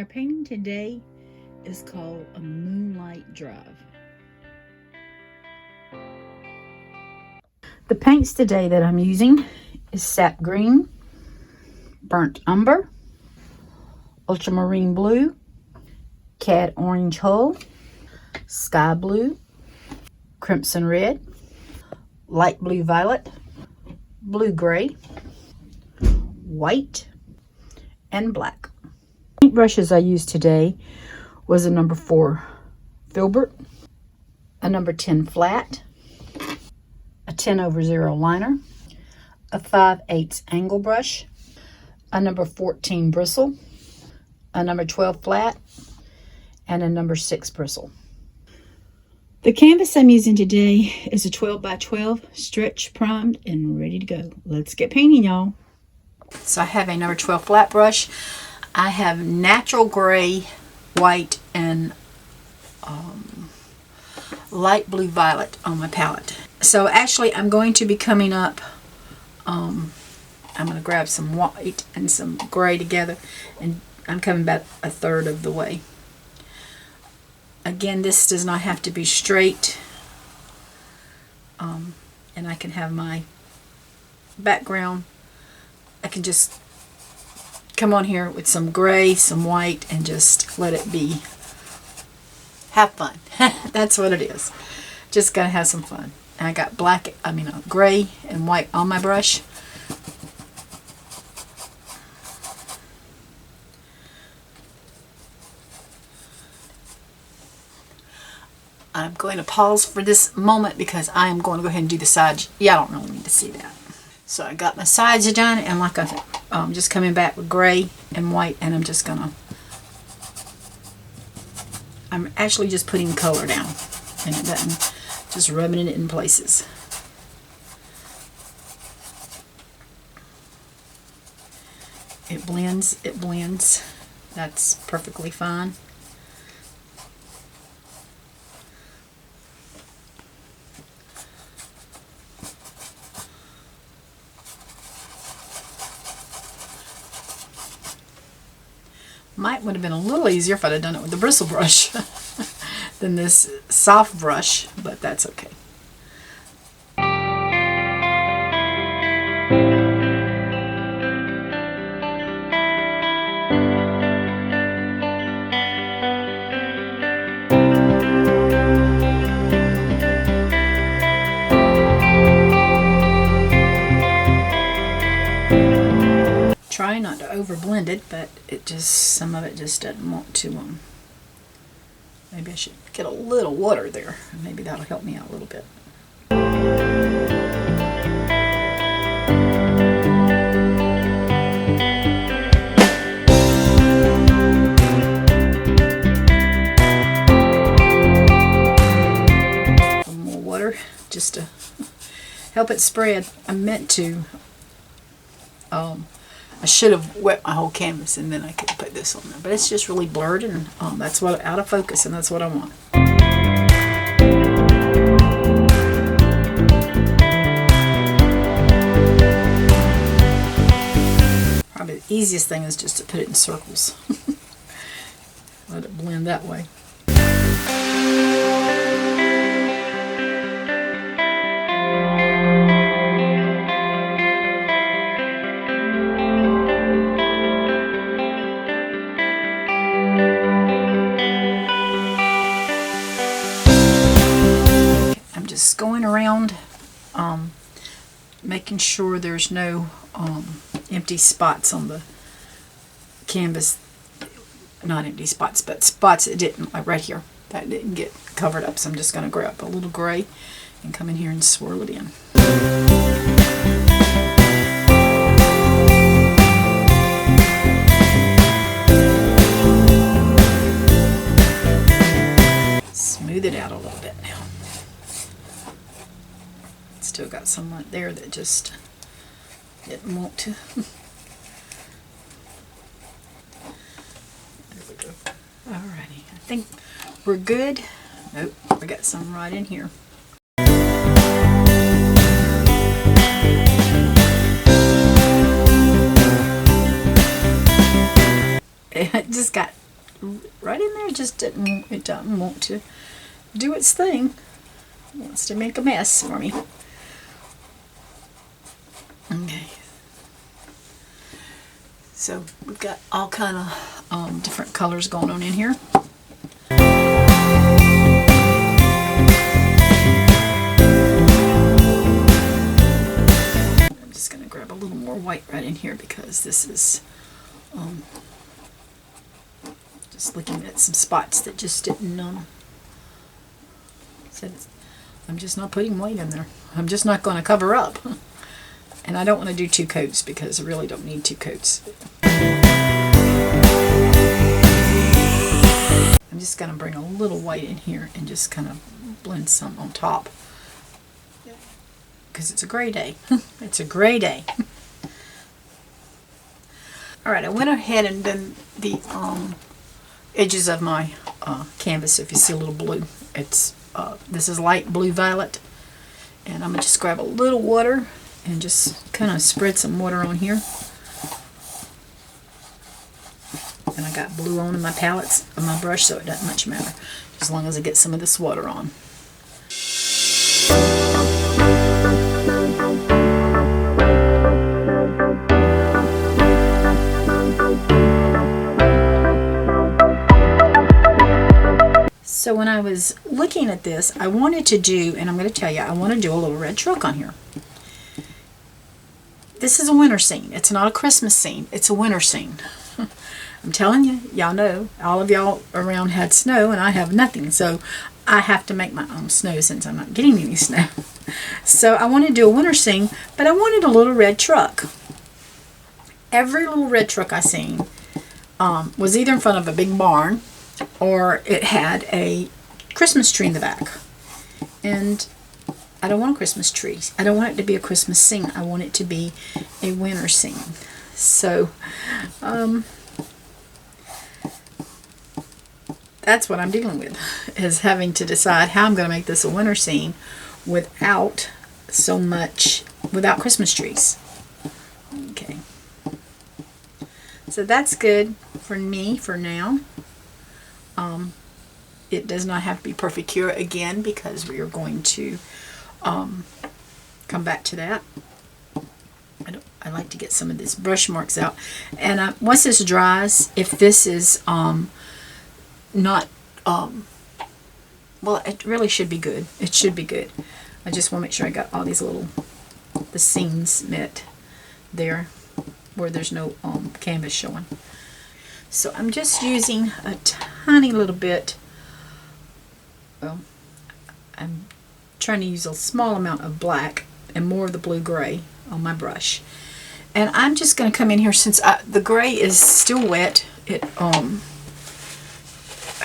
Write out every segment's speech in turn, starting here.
Our painting today is called a Moonlight Drive. The paints today that I'm using is sap green, burnt umber, ultramarine blue, cad orange hull, sky blue, crimson red, light blue violet, blue gray, white, and black. Paint brushes I used today was a number 4 Filbert, a number 10 flat, a 10/0 liner, a 5/8 angle brush, a number 14 Bristle, a number 12 flat, and a number 6 Bristle. The canvas I'm using today is a 12x12 stretch, primed, and ready to go. Let's get painting, y'all. So I have a number 12 flat brush. I have natural gray, white, and light blue violet on my palette. So actually I'm going to be coming up, I'm going to grab some white and some gray together, and I'm coming about a third of the way. Again, this does not have to be straight, and I can have my background. I can just come on here with some gray, some white, and just let it be. Have fun. That's what it is. Just gonna have some fun. And I got gray and white on my brush. I'm going to pause for this moment because I am going to go ahead and do the sides. Yeah, I don't really need to see that. So I got my sides done, and like I said, I'm just coming back with gray and white, and I'm actually just putting color down, and it doesn't, just rubbing it in places. It blends. That's perfectly fine. Would have been a little easier if I'd have done it with the bristle brush than this soft brush, but that's okay. Try not to over blend it, but some of it just doesn't want to. Maybe I should get a little water there. Maybe that'll help me out a little bit. A little more water just to help it spread. I meant to. I should have wet my whole canvas and then I could put this on there. But it's just really blurred, and that's what, out of focus, and that's what I want. Probably the easiest thing is just to put it in circles. Let it blend that way. Going around, making sure there's no empty spots on the canvas. Not empty spots, but spots that didn't, like right here, that didn't get covered up. So I'm just going to grab a little gray and come in here and swirl it in. Smooth it out a little bit now. Still got some right there that just didn't want to. There we go. Alrighty, I think we're good. Nope, we got some right in here. It just got it just doesn't want to do its thing. It wants to make a mess for me. Okay. So we've got all kind of different colors going on in here. I'm just going to grab a little more white right in here because this is just looking at some spots that just didn't said I'm just not putting white in there. I'm just not going to cover up. And I don't want to do 2 coats because I really don't need 2 coats. I'm just going to bring a little white in here and just kind of blend some on top. Because it's a gray day. It's a gray day. Alright, I went ahead and done the edges of my canvas. If you see a little blue, it's this is light blue violet. And I'm going to just grab a little water and just kind of spread some water on here. And I got blue on in my palettes of my brush, so it doesn't much matter as long as I get some of this water on. So when I was looking at this, I wanted to do, and I'm going to tell you, I want to do a little red truck on here. This is a winter scene. It's not a Christmas scene. It's a winter scene. I'm telling you, y'all know, all of y'all around had snow and I have nothing. So I have to make my own snow since I'm not getting any snow. So I want to do a winter scene, but I wanted a little red truck. Every little red truck I seen was either in front of a big barn or it had a Christmas tree in the back. And I don't want a Christmas tree. I don't want it to be a Christmas scene. I want it to be a winter scene. So, that's what I'm dealing with, is having to decide how I'm going to make this a winter scene without without Christmas trees. Okay. So that's good for me for now. It does not have to be perfect here again because we are going to come back to that. I like to get some of these brush marks out, and once this dries, if this is not well, it really should be good. It should be good. I just want to make sure I got all these the seams met there where there's no canvas showing. So I'm just using a tiny little bit. Well, I'm trying to use a small amount of black and more of the blue-gray on my brush. And I'm just going to come in here, since the gray is still wet, it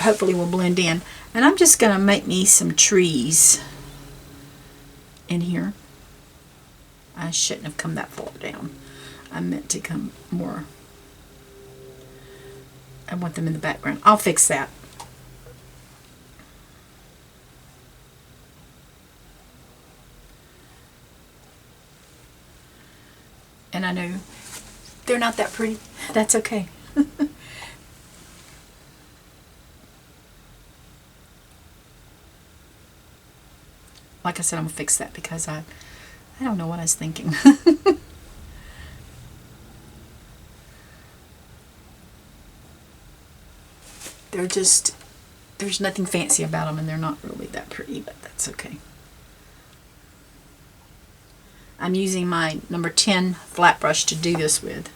hopefully will blend in. And I'm just going to make me some trees in here. I shouldn't have come that far down. I meant to come more. I want them in the background. I'll fix that. And I know they're not that pretty. That's okay. Like I said, I'm going to fix that because I don't know what I was thinking. They're just, there's nothing fancy about them and they're not really that pretty, but that's okay. I'm using my number 10 flat brush to do this with.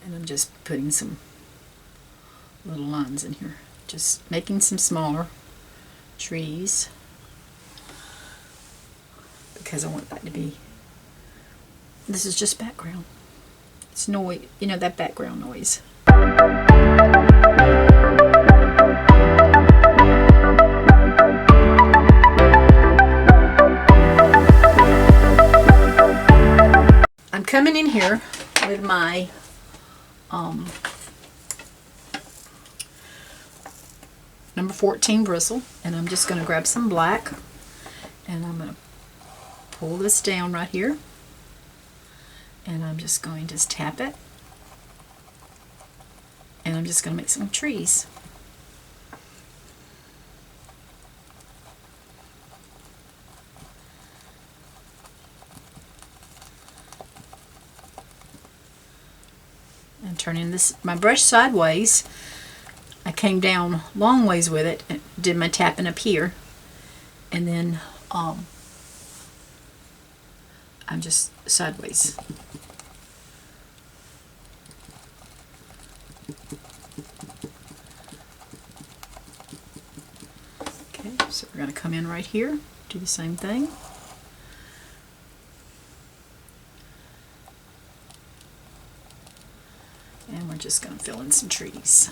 And I'm just putting some little lines in here. Just making some smaller trees because I want that to be, this is just background. It's noise, you know, that background noise. I'm coming in here with my number 14 bristle, and I'm just going to grab some black, and I'm going to pull this down right here, and I'm just going to tap it, and I'm just going to make some trees. And turning this my brush sideways. I came down long ways with it and did my tapping up here, and then I'm just sideways. Okay, so we're going to come in right here, do the same thing. And we're just going to fill in some trees.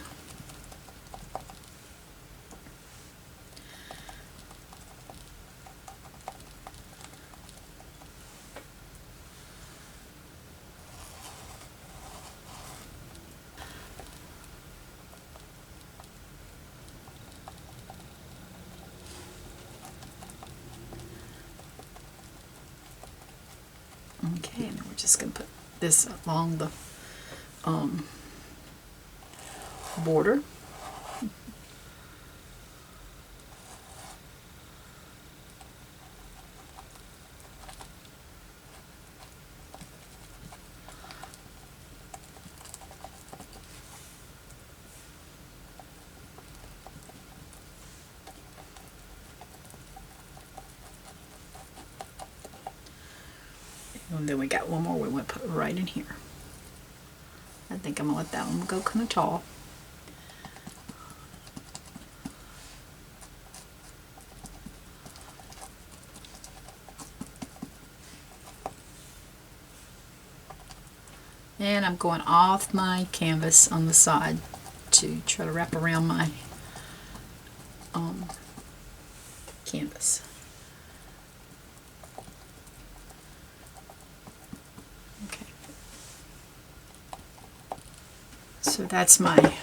Okay, and we're just going to put this along the border. And then we got one more we want to put right in here. I think I'm going to let that one go kind of tall. And I'm going off my canvas on the side to try to wrap around my canvas. Okay. So that's my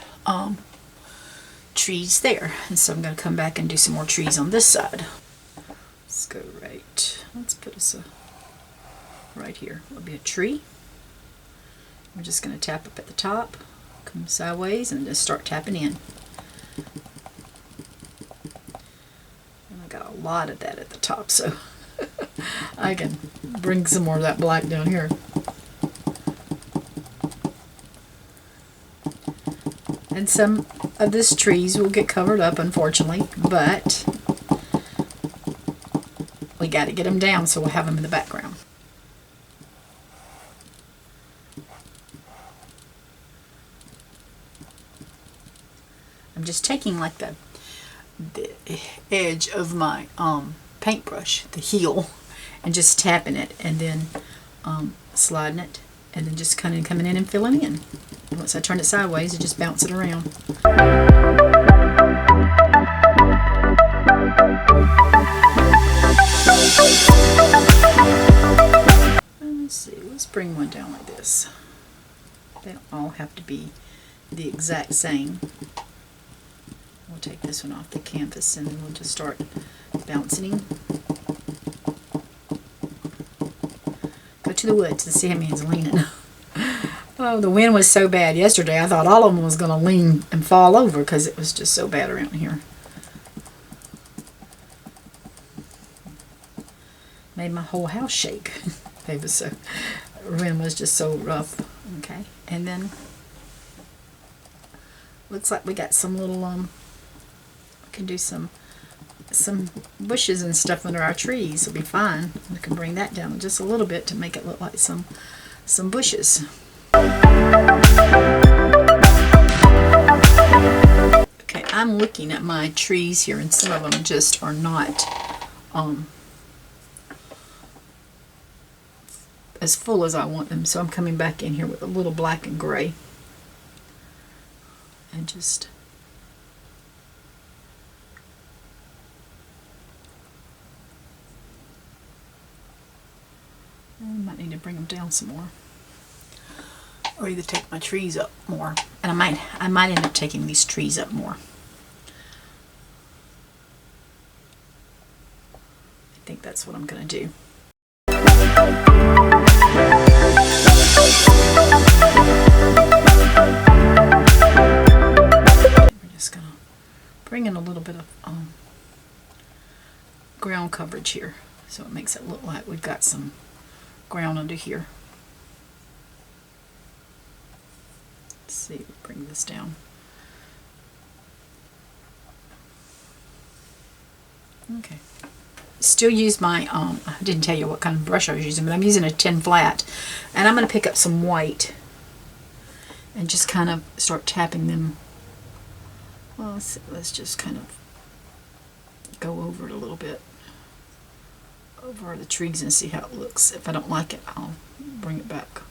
trees there. And so I'm going to come back and do some more trees on this side. Let's go right. Let's put us right here. It'll be a tree. We're just going to tap up at the top, come sideways, and just start tapping in. And I got a lot of that at the top, so I can bring some more of that black down here. And some of these trees will get covered up, unfortunately, but we got to get them down so we'll have them in the background. I'm just taking like the edge of my paintbrush, the heel, and just tapping it, and then sliding it, and then just kind of coming in and filling in. And once I turn it sideways, I just bounce it around. Let's see, let's bring one down like this. They don't all have to be the exact same. We'll take this one off the canvas and then we'll just start bouncing him. Go to the woods to see how man's leaning. Oh, the wind was so bad yesterday, I thought all of them was going to lean and fall over because it was just so bad around here. Made my whole house shake. It was so, the wind was just so rough. Okay, and then looks like we got some little can do some bushes and stuff under our trees. It'll be fine. We can bring that down just a little bit to make it look like some bushes. Okay, I'm looking at my trees here, and some of them just are not as full as I want them. So I'm coming back in here with a little black and gray and just I might need to bring them down some more, or either take my trees up more. And I might end up taking these trees up more. think that's what I'm going to do. We're just going to bring in a little bit of ground coverage here, so it makes it look like we've got some ground under here. Let's see, bring this down. Okay. Still use my, I didn't tell you what kind of brush I was using, but I'm using a 10 flat. And I'm going to pick up some white and just kind of start tapping them. Well, let's just kind of go over it a little bit. Over the trees and see how it looks. If I don't like it, I'll bring it back.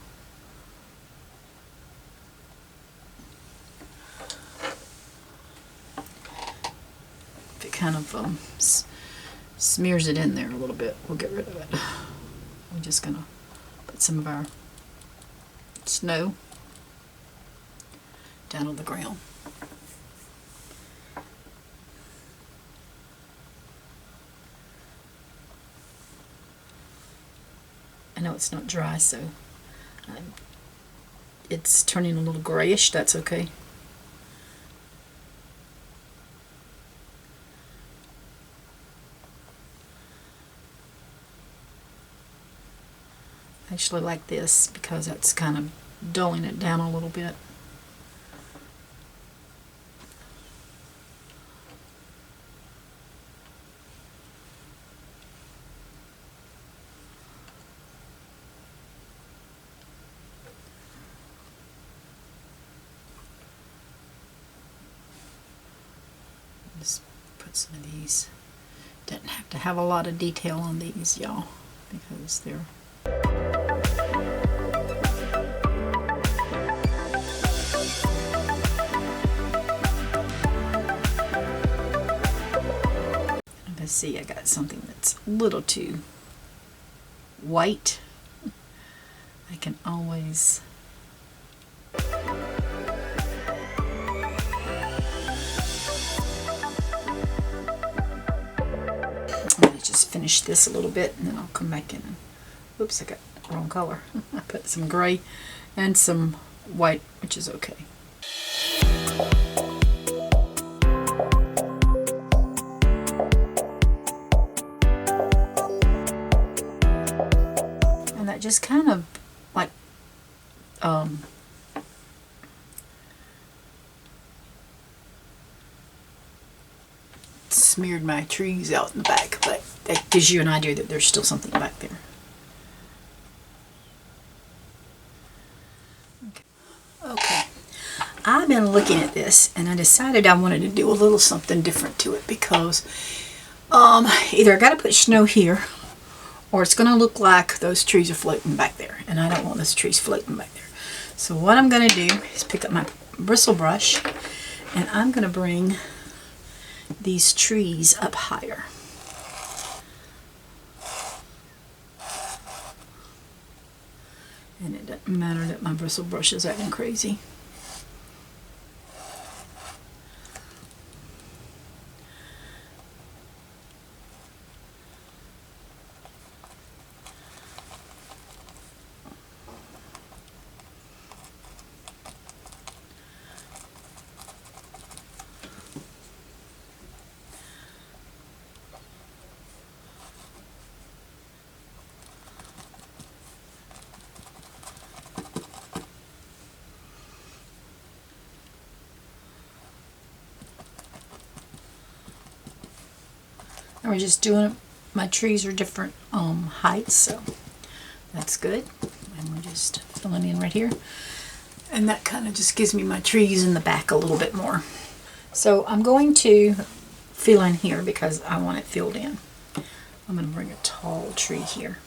If it kind of smears it in there a little bit, we'll get rid of it. We're just gonna put some of our snow down on the ground. I know it's not dry, so it's turning a little grayish. That's okay. I actually like this because that's kind of dulling it down a little bit. Just put some of these. Doesn't have to have a lot of detail on these, y'all, because they're see, I got something that's a little too white. I can always just finish this a little bit and then I'll come back in. Oops, I got the wrong color. I put some gray and some white, which is okay. And that just kind of like smeared my trees out in the back, but that gives you an idea that there's still something back there. Okay. I've been looking at this and I decided I wanted to do a little something different to it because either I got to put snow here or it's going to look like those trees are floating back there, and I don't want those trees floating back there. So what I'm going to do is pick up my bristle brush and I'm going to bring these trees up higher. And it doesn't matter that my bristle brush is acting crazy. And we're just doing it. My trees are different heights, so that's good. And we're just filling in right here. And that kind of just gives me my trees in the back a little bit more. So I'm going to fill in here because I want it filled in. I'm going to bring a tall tree here.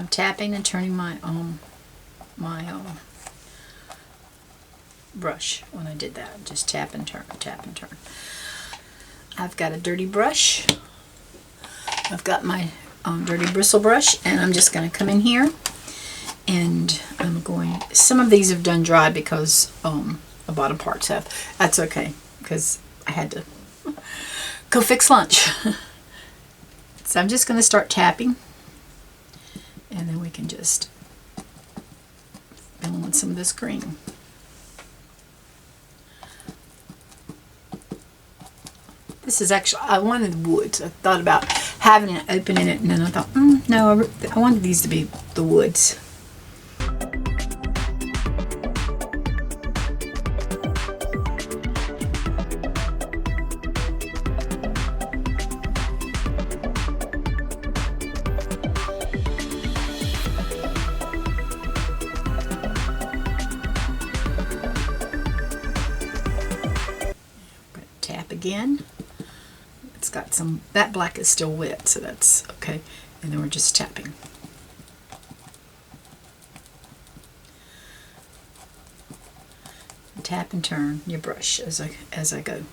I'm tapping and turning my brush when I did that. Just tap and turn, tap and turn. I've got a dirty brush. I've got my dirty bristle brush, and I'm just going to come in here, and I'm going, some of these have done dry because the bottom parts have. That's okay, because I had to go fix lunch. So I'm just going to start tapping, and then we can just fill in some of this green. This is actually, I wanted woods. I thought about having it, opening it, and then I thought, no, I wanted these to be the woods. Tap again. It's got some, that black is still wet, so that's okay. And then we're just tapping. Tap and turn your brush as I go.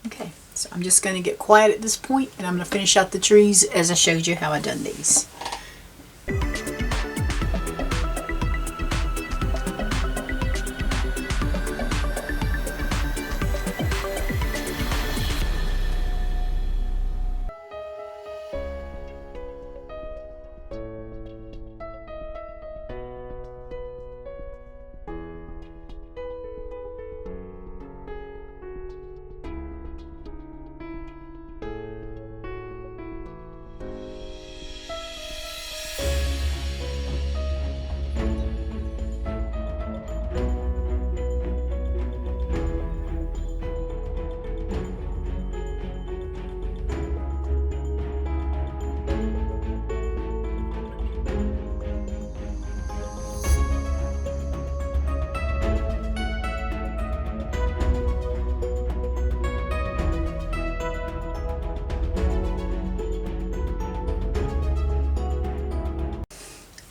Okay, so I'm just going to get quiet at this point, and I'm going to finish out the trees as I showed you how I done these.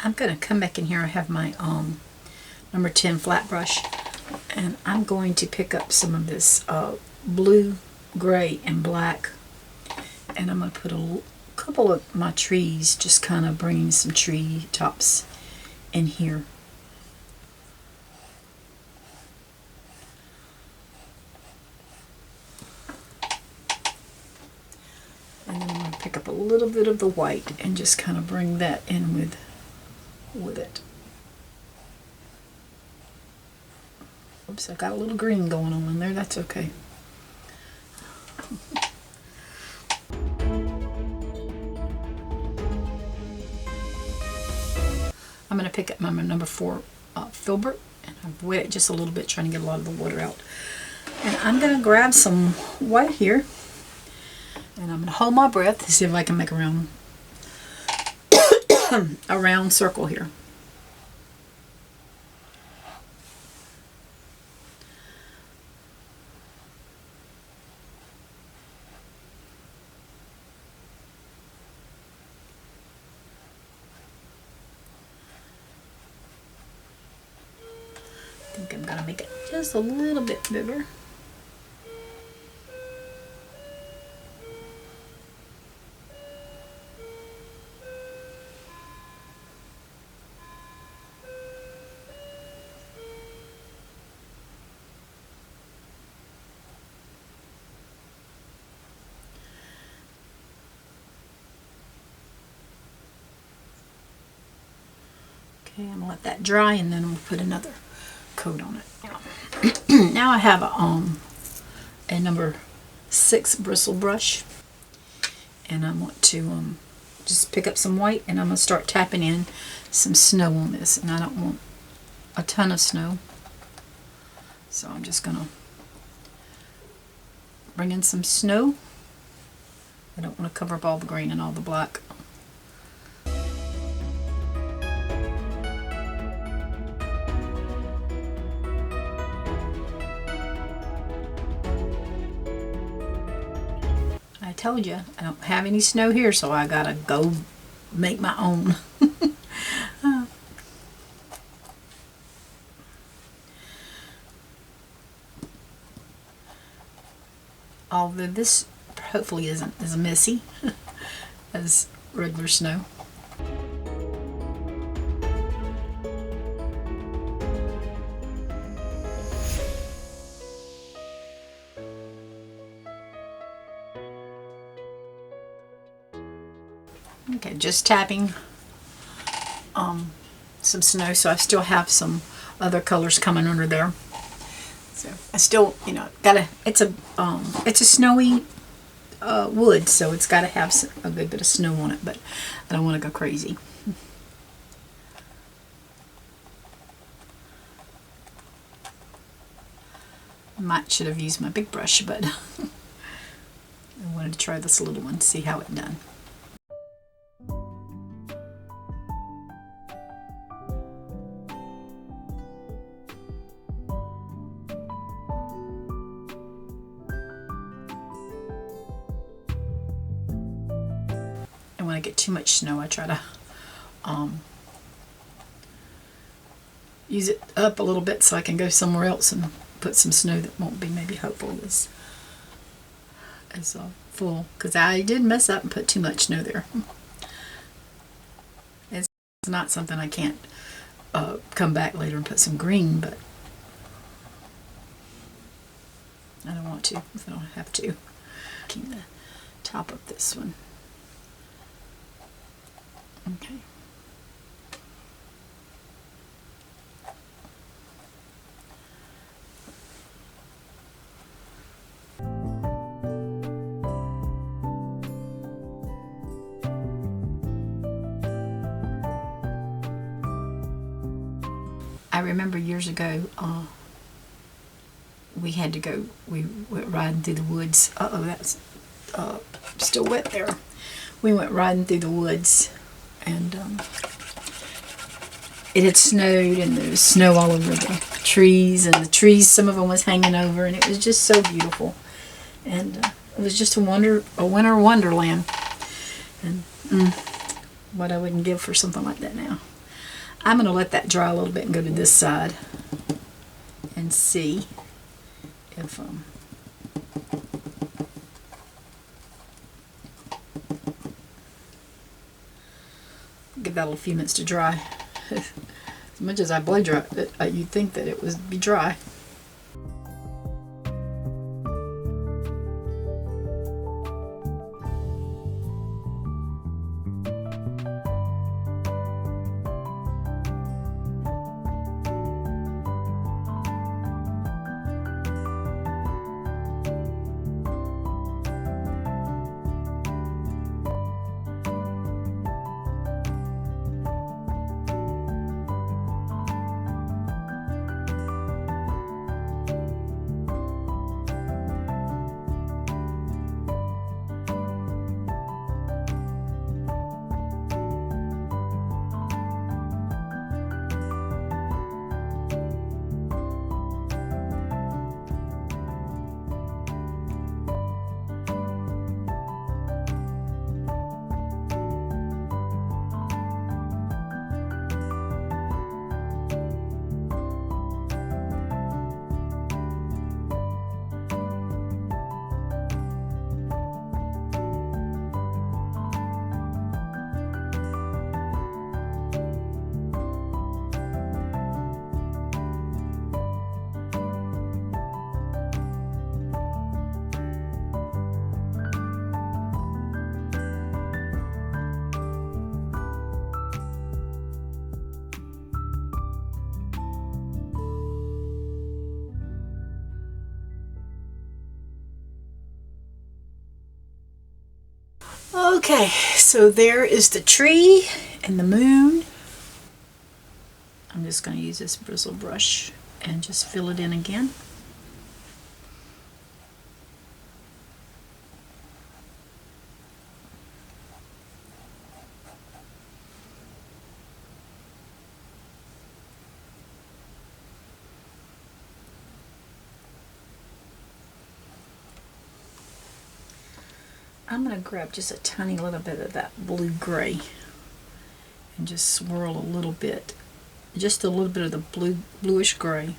I'm going to come back in here. I have my number 10 flat brush, and I'm going to pick up some of this blue, gray, and black, and I'm going to put a couple of my trees, just kind of bringing some tree tops in here. And then I'm going to pick up a little bit of the white and just kind of bring that in with it. Oops, I've got a little green going on in there. That's okay. I'm going to pick up my number 4 Filbert, and I've wet it just a little bit, trying to get a lot of the water out. And I'm going to grab some white here, and I'm going to hold my breath to see if I can make a round circle here. I think I'm going to make it just a little bit bigger. Okay, I'm going to let that dry, and then I'm going to put another coat on it. Now I have a number 6 bristle brush, and I want to just pick up some white, and I'm going to start tapping in some snow on this, and I don't want a ton of snow, so I'm just going to bring in some snow. I don't want to cover up all the green and all the black. told you, I don't have any snow here, so I gotta go make my own. Although this hopefully isn't as messy as regular snow. Okay, just tapping some snow, so I still have some other colors coming under there. So I still, you know, it's a snowy wood, so it's got to have a good bit of snow on it, but I don't want to go crazy. Should have used my big brush, but I wanted to try this little one, see how it done. And when I get too much snow, I try to use it up a little bit so I can go somewhere else and put some snow that won't be maybe hopeful as full, because I did mess up and put too much snow there. It's not something I can't come back later and put some green, but I don't want to if I don't have to. Keep the top of this one. Okay. I remember years ago, we went riding through the woods. Uh-oh, that's still wet there. We went riding through the woods, and it had snowed, and there was snow all over the trees, and the trees, some of them was hanging over, and it was just so beautiful. And it was just a winter wonderland. And what I wouldn't give for something like that now. I'm going to let that dry a little bit and go to this side and see if give that a few minutes to dry. As much as I blow dry it, you'd think that it would be dry. Okay, so there is the tree and the moon. I'm just going to use this bristle brush and just fill it in again. I'm going to grab just a tiny little bit of that blue-gray and just swirl a little bit. Just a little bit of the bluish gray.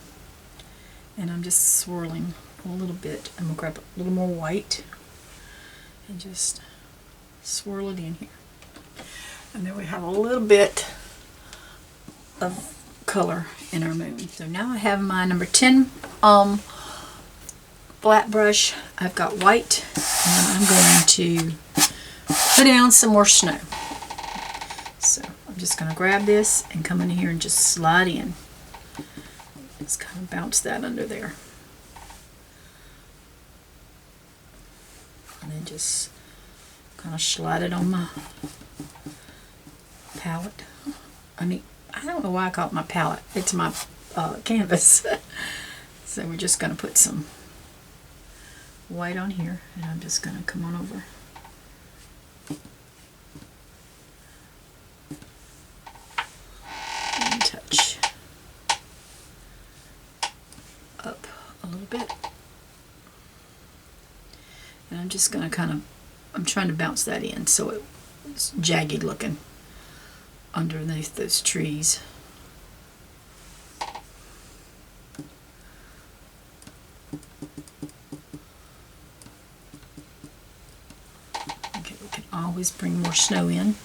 And I'm just swirling a little bit. I'm going to grab a little more white and just swirl it in here. And then we have a little bit of color in our moon. So now I have my number 10 flat brush. I've got white, and I'm going to put down some more snow. So I'm just going to grab this and come in here and just slide in. Just kind of bounce that under there. And then just kind of slide it on my palette. I don't know why I call it my palette. It's my canvas. So we're just going to put some white on here, and I'm just going to come on over. And touch up a little bit. And I'm just going to I'm trying to bounce that in so it's jagged looking underneath those trees. Okay, we can always bring more snow in.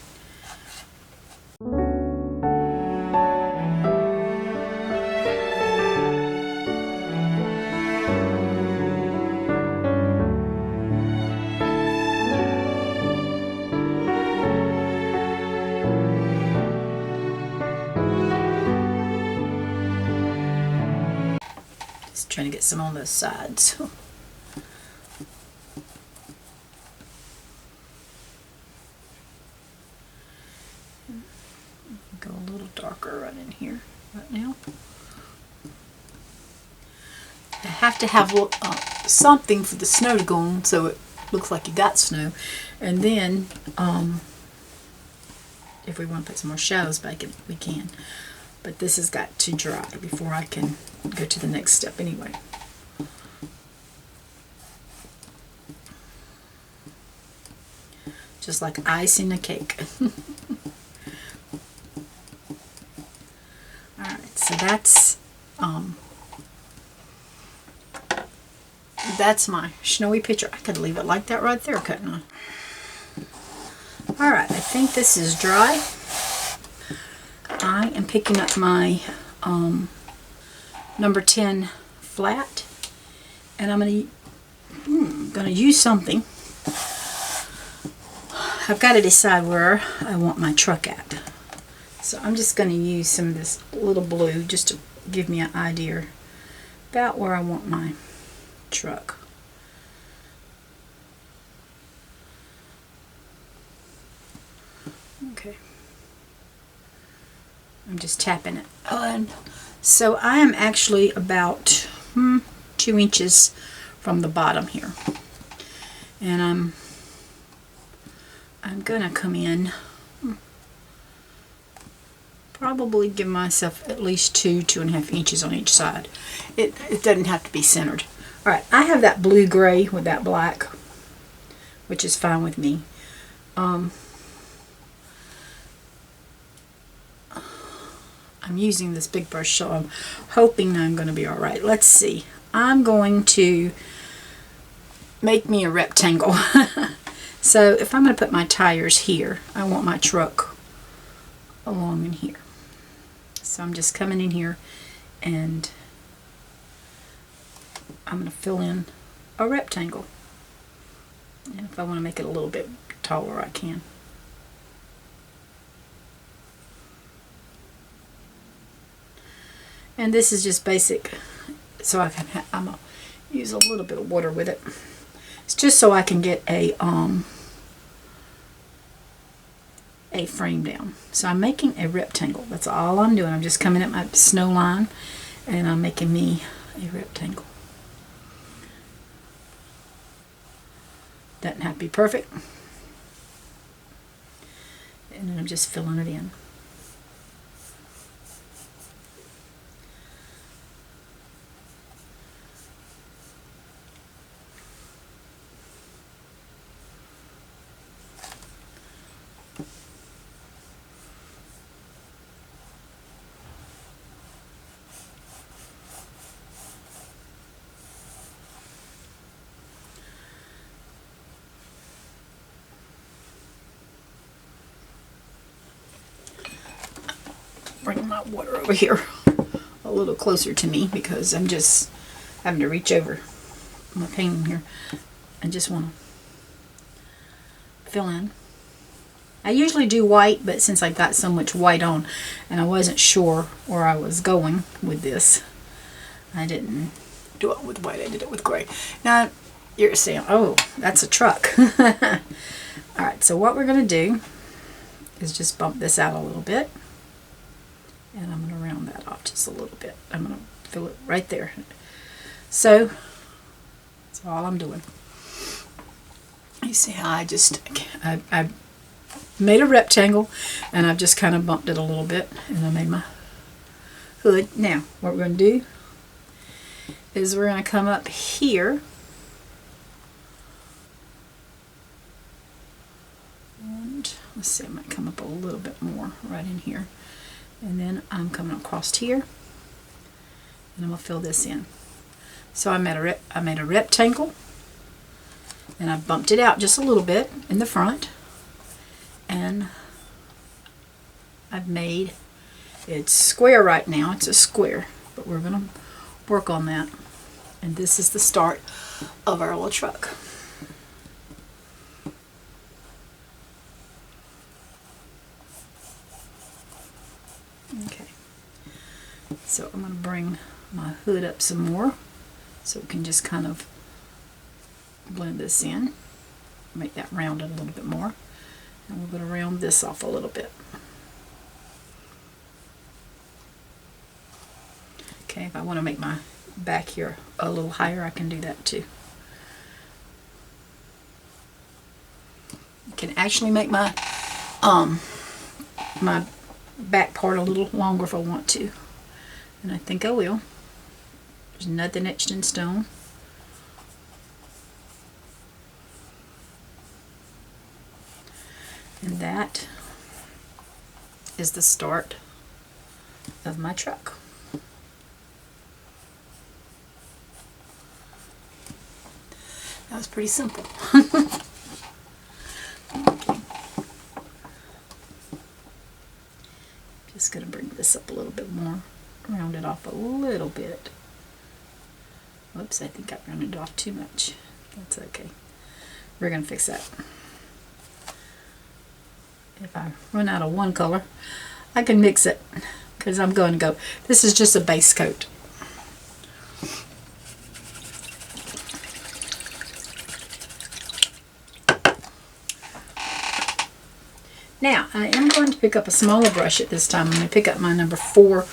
Trying to get some on those sides. Go a little darker right in here right now. I have to have something for the snow to go on so it looks like you got snow. And then if we want to put some more shadows back in, we can. But this has got to dry before I can go to the next step anyway. Just like icing a cake. Alright, so that's my snowy picture. I could leave it like that right there, couldn't I? Alright, I think this is dry. I am picking up my number 10 flat, and I'm going to use something. I've got to decide where I want my truck at. So I'm just going to use some of this little blue just to give me an idea about where I want my truck. Okay. I'm just tapping it on. So I am actually about 2 inches from the bottom here. And I'm gonna come in, probably give myself at least 2.5 inches on each side. It doesn't have to be centered. Alright, I have that blue-gray with that black, which is fine with me. I'm using this big brush, so I'm hoping I'm going to be alright. Let's see. I'm going to make me a rectangle. So if I'm going to put my tires here, I want my truck along in here. So I'm just coming in here and I'm going to fill in a rectangle. And if I want to make it a little bit taller, I can. And this is just basic, so I'm gonna use a little bit of water with it. It's just so I can get a frame down. So I'm making a rectangle. That's all I'm doing. I'm just coming at my snow line, and I'm making me a rectangle. Doesn't have to be perfect. And then I'm just filling it in. bring my water over here a little closer to me because I'm just having to reach over my painting here. I just want to fill in. I usually do white, but since I got so much white on and I wasn't sure where I was going with this, I didn't do it with white. I did it with gray. Now you're saying, oh, that's a truck. Alright, so what we're going to do is just bump this out a little bit. And I'm going to round that off just a little bit. I'm going to fill it right there. So, that's all I'm doing. You see how I made a rectangle and I've just kind of bumped it a little bit and I made my hood. Now, what we're going to do is we're going to come up here and let's see, I might come up a little bit more right in here. And then I'm coming across here and I'm going to fill this in. So I made a rectangle and I bumped it out just a little bit in the front. And I've made it's square right now. It's a square, but we're going to work on that. And this is the start of our little truck. Okay, so I'm going to bring my hood up some more so we can just kind of blend this in, make that rounded a little bit more, and we're going to round this off a little bit. Okay, if I want to make my back here a little higher, I can do that too. I can actually make my my back part a little longer if I want to, and I think I will. There's nothing etched in stone. And that is the start of my truck. That was pretty simple. Okay. Just going to bring this up a little bit more, round it off a little bit. Whoops, I think I rounded it off too much. That's okay. We're going to fix that. If I run out of one color, I can mix it because I'm going to go. This is just a base coat. Now, I am going to pick up a smaller brush at this time. I'm going to pick up my number 4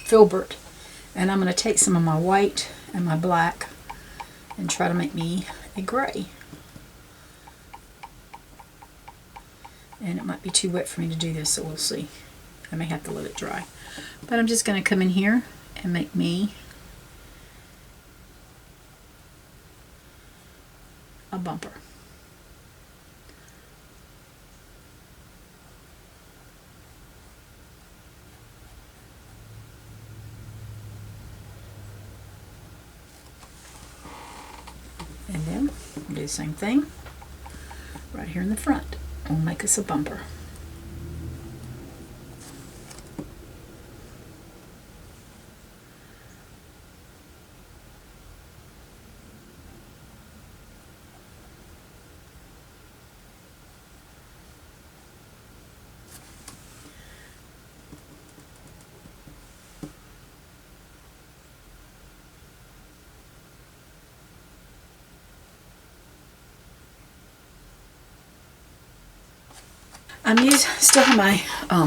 Filbert, and I'm going to take some of my white and my black and try to make me a gray. And it might be too wet for me to do this, so we'll see. I may have to let it dry. But I'm just going to come in here and make me a bumper. And then we'll do the same thing right here in the front. We'll make us a bumper. Still have my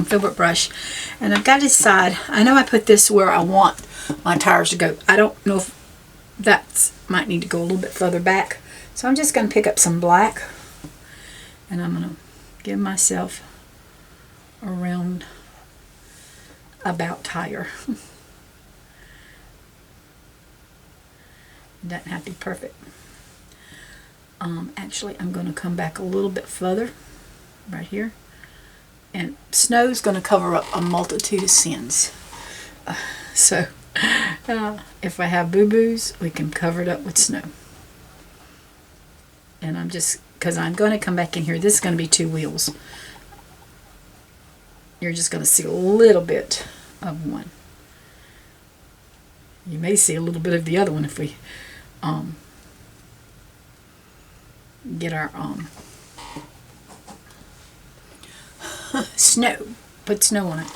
Filbert brush, and I've got to decide. I know I put this where I want my tires to go. I don't know if that might need to go a little bit further back. So I'm just going to pick up some black, and I'm going to give myself a round about tire. It doesn't have to be perfect. Actually, I'm going to come back a little bit further right here. And snow's going to cover up a multitude of sins. So if I have boo-boos, we can cover it up with snow. And I'm just, because I'm going to come back in here, this is going to be 2 wheels. you're just going to see a little bit of one. You may see a little bit of the other one if we get our snow, put snow on it.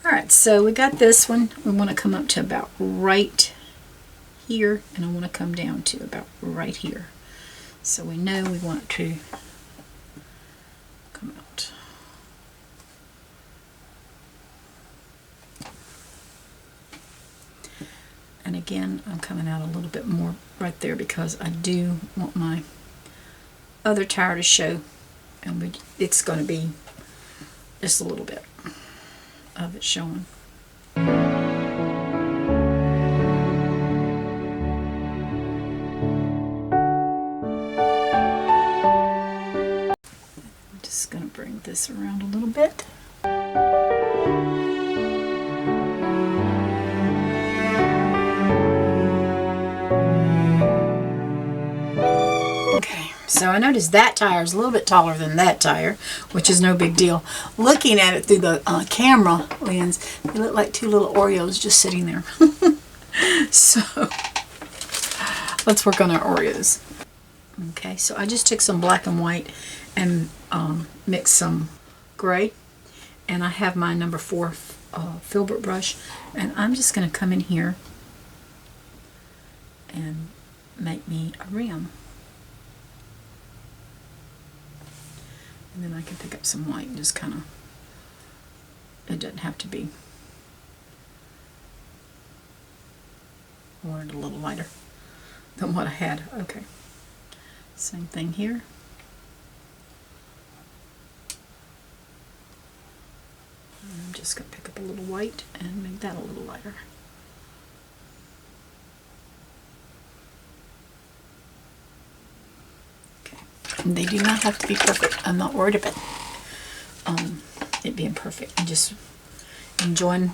Alright, so we got this one. We want to come up to about right here, and I want to come down to about right here. So we know we want to come out. And again, I'm coming out a little bit more right there because I do want my other tire to show, and it's going to be just a little bit of it showing. I'm just going to bring this around a little bit. So I noticed that tire is a little bit taller than that tire, which is no big deal. Looking at it through the camera lens, they look like two little Oreos just sitting there. So let's work on our Oreos. Okay, so I just took some black and white and mixed some gray. And I have my number 4 Filbert brush. And I'm just going to come in here and make me a rim. And then I can pick up some white and just kind of, it doesn't have to be, I wanted a little lighter than what I had. Okay, same thing here. And I'm just going to pick up a little white and make that a little lighter. And they do not have to be perfect. I'm not worried about it being perfect. I'm just enjoying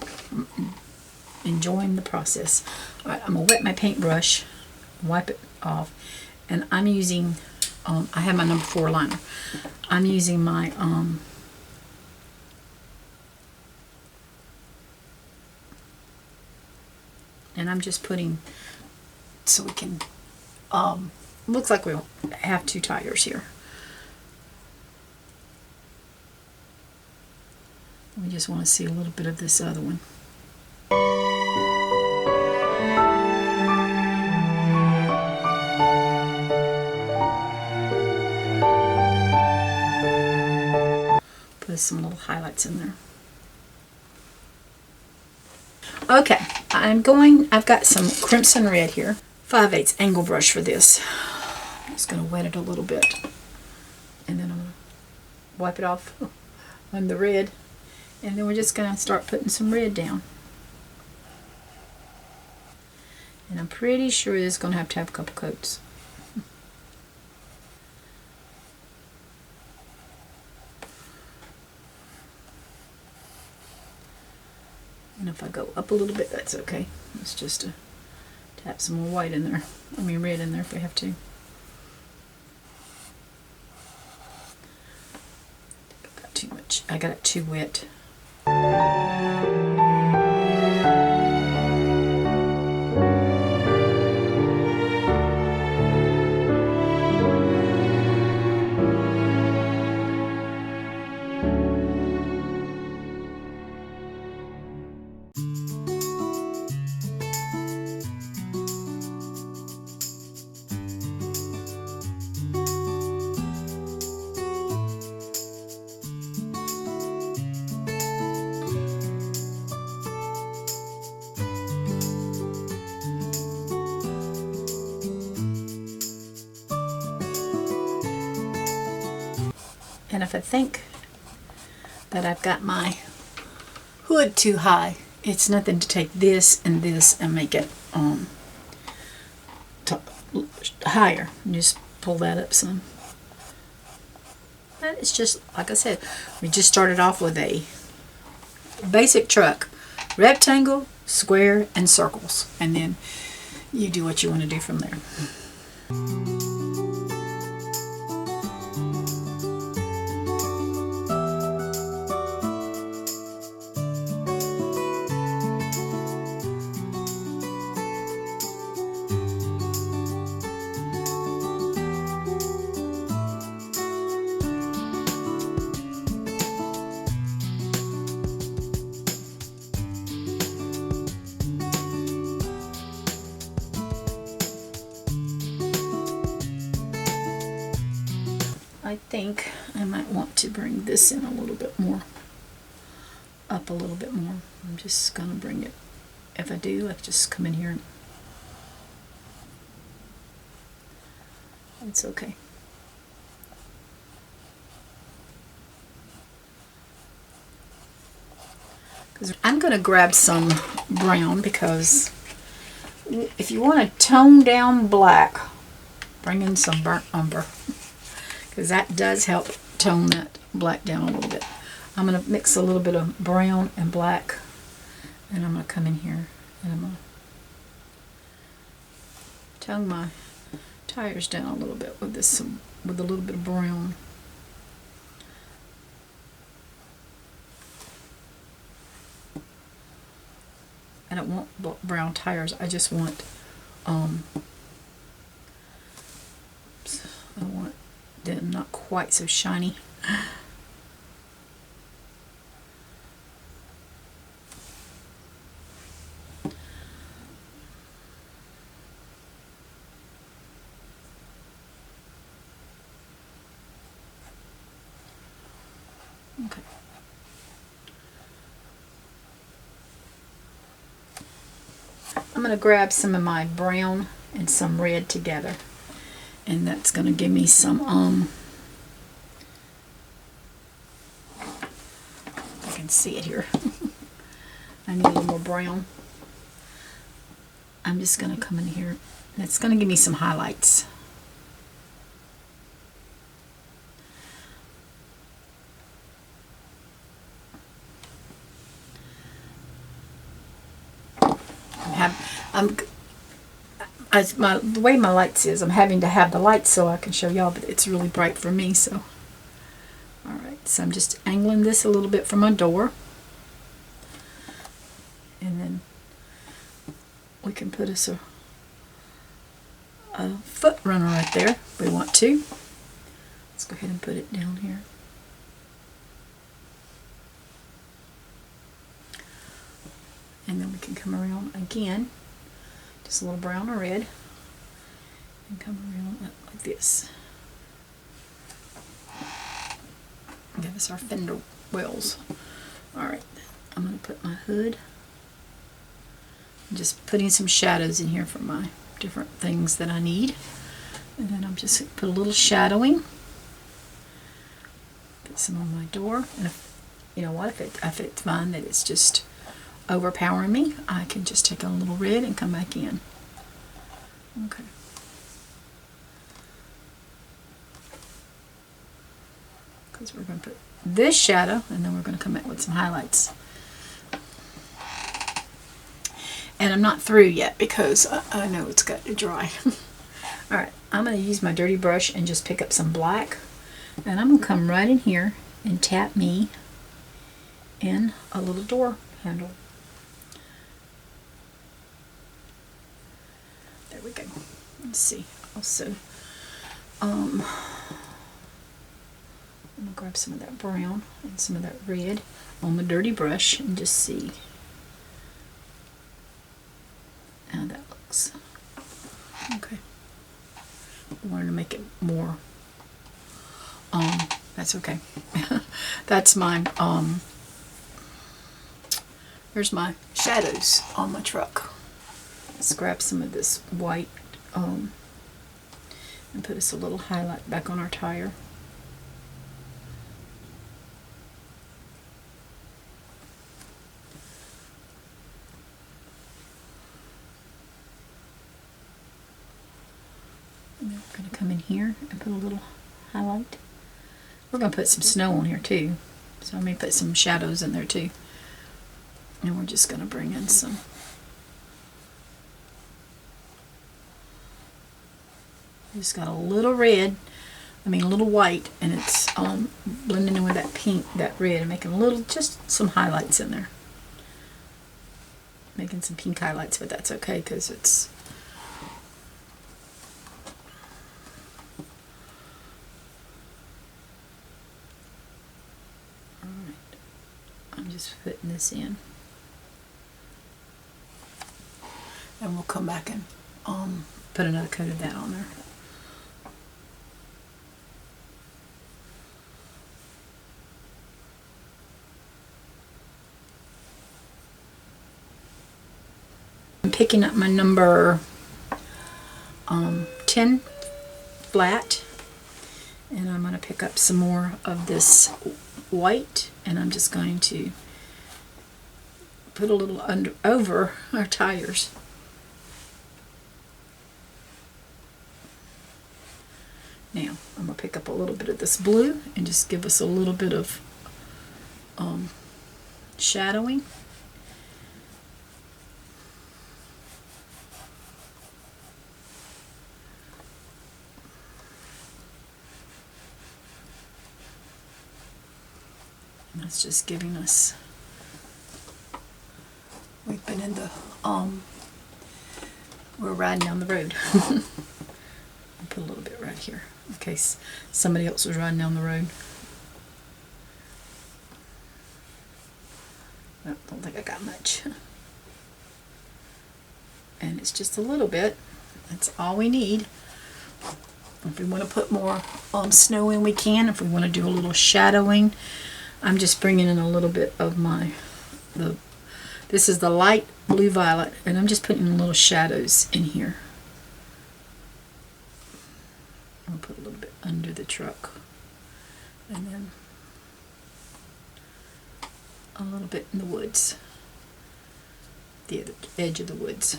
the process. All right, I'm gonna wet my paintbrush, wipe it off, and I'm using. I have my number 4 liner. I'm using my and I'm just putting so we can. Looks like we'll have 2 tires here. We just want to see a little bit of this other one. Put some little highlights in there. Okay, I've got some crimson red here. 5/8 angle brush for this. I'm just going to wet it a little bit, and then I'm going to wipe it off on the red, and then we're just going to start putting some red down. And I'm pretty sure this is going to have a couple coats. And if I go up a little bit, that's okay. It's just to tap some more white in there. I mean red in there if we have to. Got too much. I got it too wet. And if I think that I've got my hood too high, it's nothing to take this and make it higher. And just pull that up some. And it's just, like I said, we just started off with a basic truck. Rectangle, square, and circles. And then you do what you want to do from there. I think I might want to bring this in a little bit more, up a little bit more. I'm just gonna bring it, if I do, I'll just come in here and it's okay. I'm gonna grab some brown because if you want to tone down black, bring in some burnt umber because that does help tone that black down a little bit. I'm going to mix a little bit of brown and black, and I'm going to come in here and I'm going to tone my tires down a little bit with this, with a little bit of brown. I don't want brown tires. I just want I want them not quite so shiny. Okay. I'm going to grab some of my brown and some red together, and that's going to give me some I can see it here. I need a little more brown. I'm just going to come in here, and it's going to give me some highlights. The way my lights is, I'm having to have the lights so I can show y'all, but it's really bright for me, so. Alright, so I'm just angling this a little bit from my door. And then we can put us a foot runner right there if we want to. Let's go ahead and put it down here. And then we can come around again, just a little brown or red, and come around like this. Give us our fender wells. Alright, I'm going to put my hood. I'm just putting some shadows in here for my different things that I need. And then I'm just put a little shadowing. Put some on my door. And if, you know what, if it's fine that it's just overpowering me, I can just take a little red and come back in. Okay. Because we're going to put this shadow, and then we're going to come back with some highlights. And I'm not through yet because I know it's got to dry. Alright, I'm going to use my dirty brush and just pick up some black. And I'm going to come right in here and tap me in a little door handle. There we go. Let's see. Also, I'm going to grab some of that brown and some of that red on the dirty brush and just see how that looks. Okay. I wanted to make it more, that's okay. That's my, here's my shadows on my truck. Let's grab some of this white and put us a little highlight back on our tire. And then we're going to come in here and put a little highlight. We're going to put some snow on here too, so I may put some shadows in there too. And we're just going to bring in some just got a little red, a little white, and it's blending in with that pink, that red, and making a little, just some highlights in there. Making some pink highlights, but that's okay because it's alright. I'm just putting this in. And we'll come back and put another coat of that on there. picking up my number 10 flat, and I'm going to pick up some more of this white, and I'm just going to put a little over our tires. Now I'm going to pick up a little bit of this blue and just give us a little bit of shadowing. And that's just giving us, we've been in the, we're riding down the road. I'll put a little bit right here in case somebody else was riding down the road. I don't think I got much. And it's just a little bit. That's all we need. If we want to put more snow in, we can. If we want to do a little shadowing, I'm just bringing in a little bit of this is the light blue violet, and I'm just putting little shadows in here. I'll put a little bit under the truck, and then a little bit in the woods, the other edge of the woods.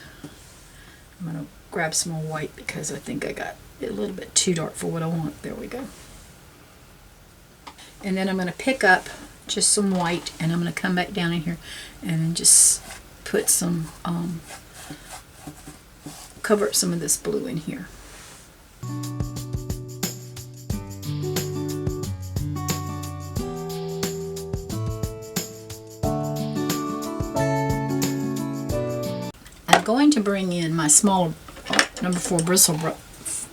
I'm going to grab some more white because I think I got it a little bit too dark for what I want. There we go. And then I'm going to pick up just some white, and I'm going to come back down in here and just put some, cover up some of this blue in here. I'm going to bring in my small number 4 Bristle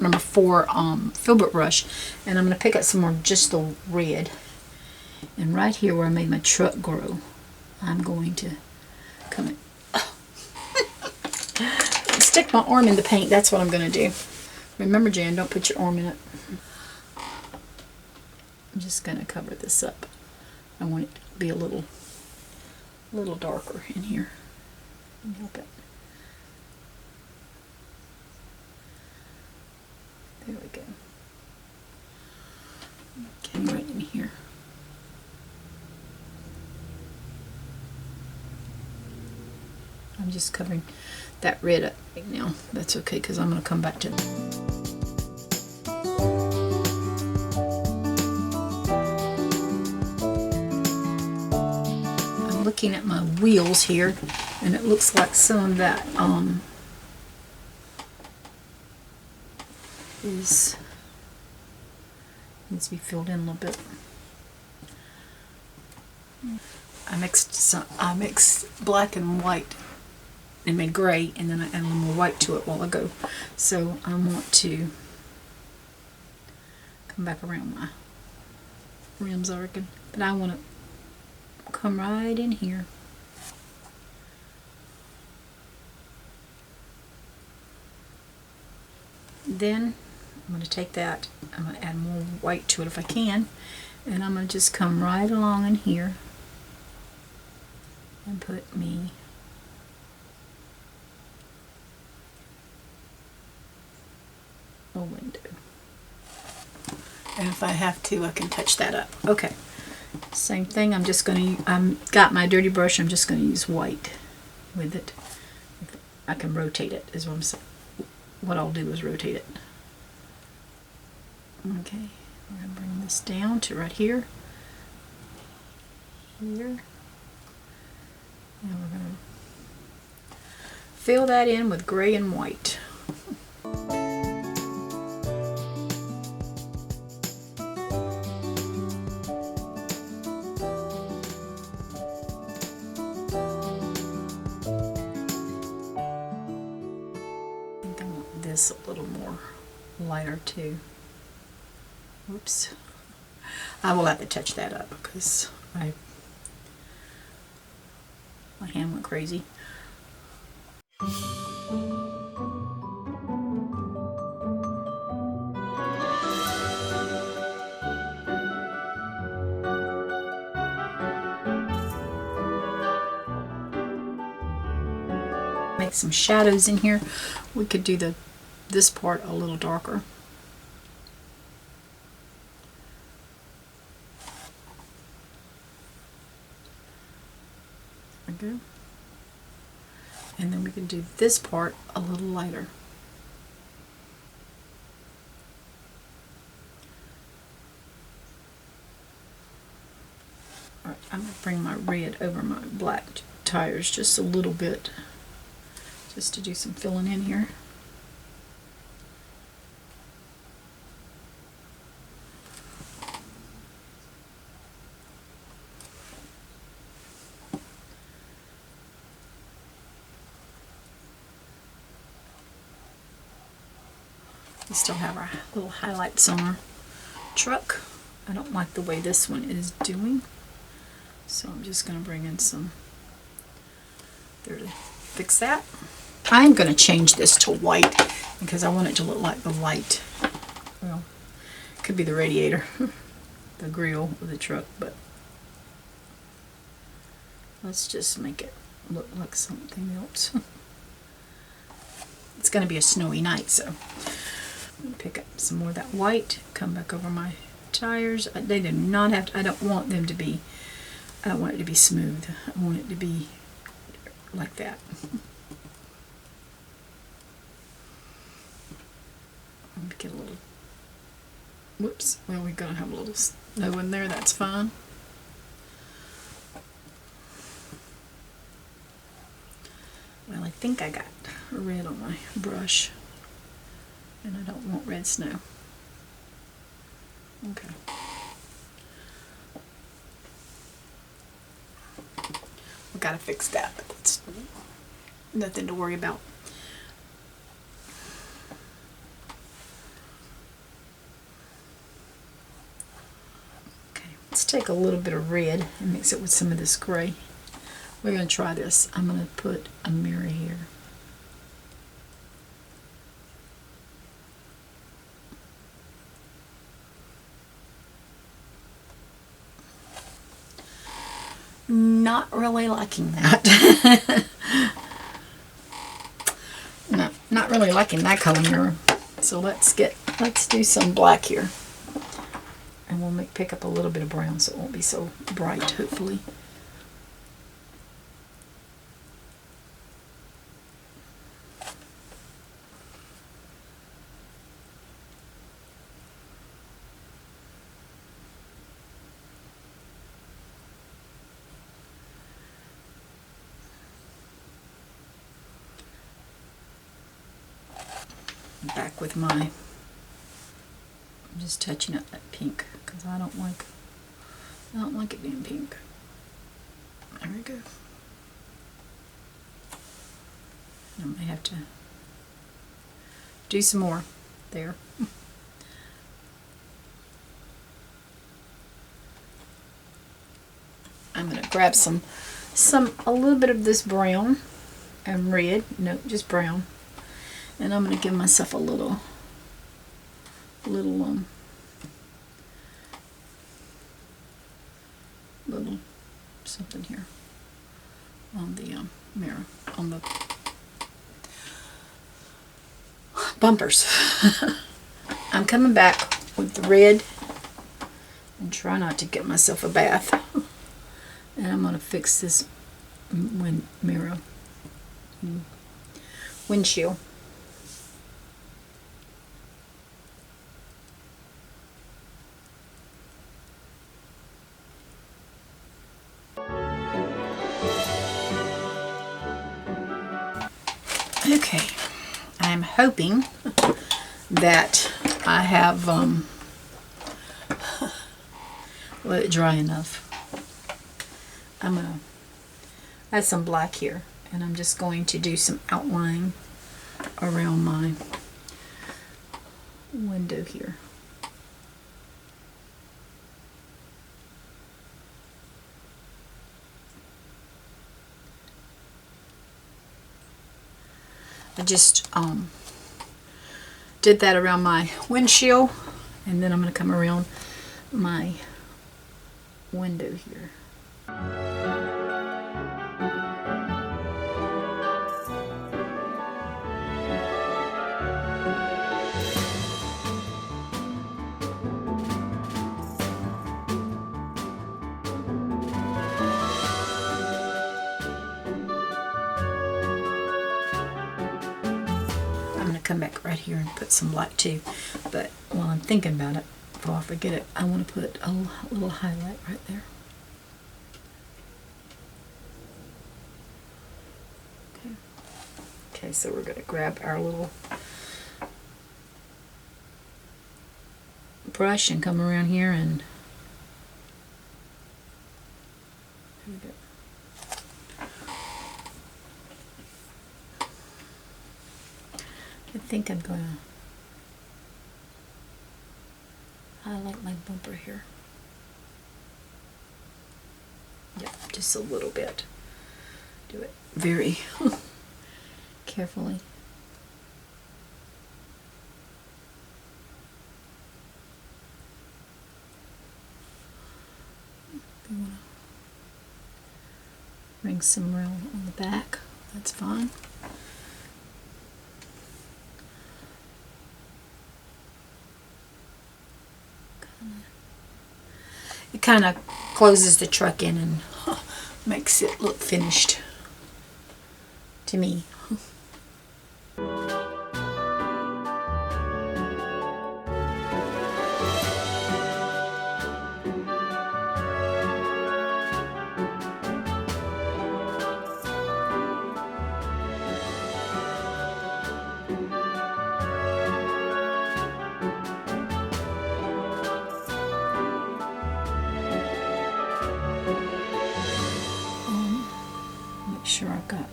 number 4 Filbert brush, and I'm going to pick up some more just the red, and right here where I made my truck grow, I'm going to come in. Oh. Stick my arm in the paint. That's what I'm going to do. Remember, Jan, don't put your arm in it. I'm just going to cover this up. I want it to be a little darker in here. Help it. There we go. Okay, right in here. I'm just covering that red up right now. That's okay, because I'm going to come back to it. I'm looking at my wheels here, and it looks like some of that needs to be filled in a little bit. I mixed black and white and made gray, and then I added a little more white to it while ago. So I want to come back around my rims, I reckon. But I want to come right in here. Then I'm going to take that, I'm going to add more white to it if I can, and I'm going to just come right along in here and put me a window. And if I have to, I can touch that up. Okay, same thing. I'm just going to, got my dirty brush, I'm just going to use white with it. I can rotate it, is what I'm saying. What I'll do is rotate it. Okay, we're going to bring this down to right here. Here. And we're going to fill that in with gray and white. This a little more lighter too. Oops. I will have to touch that up because my hand went crazy. make some shadows in here, we could do this part a little darker. There we go. And then we can do this part a little lighter. Alright, I'm going to bring my red over my black tires just a little bit, just to do some filling in here. We still have our little highlights on our truck. I don't like the way this one is doing, so I'm just going to bring in some there to fix that. I'm going to change this to white because I want it to look like the light. Well, it could be the radiator, the grill of the truck, but let's just make it look like something else. It's going to be a snowy night, so pick up some more of that white, come back over my tires. They do not have to, I don't want them to be, I don't want it to be smooth. I want it to be like that. Get a little, whoops, well, we're going to have a little snow in there, that's fine. Well, I think I got red on my brush. And I don't want red snow. Okay. We gotta fix that, but that's nothing to worry about. Okay, let's take a little bit of red and mix it with some of this gray. We're gonna try this. I'm gonna put a mirror here. Not really liking that. No, not really liking that color mirror. So let's do some black here. And we'll pick up a little bit of brown so it won't be so bright, hopefully. Back with I'm just touching up that pink because I don't like it being pink. There we go. I may have to do some more there. I'm gonna grab a little bit of this brown and red. No, just brown. And I'm going to give myself a little something here on the mirror, on the bumpers. I'm coming back with the red and try not to get myself a bath. And I'm going to fix this windshield. Okay, I'm hoping that I have let it dry enough. I'm going to add some black here, and I'm just going to do some outline around my window here. I just did that around my windshield, and then I'm going to come around my window here. come back right here and put some black too. But while I'm thinking about it, before I forget it, I want to put a little highlight right there. Okay. Okay, so we're going to grab our little brush and come around here and there we go. I think I'm going to highlight my bumper here. Yep, just a little bit. Do it very carefully. You want to bring some around on the back, that's fine. It kind of closes the truck in and makes it look finished to me. Make sure I've got,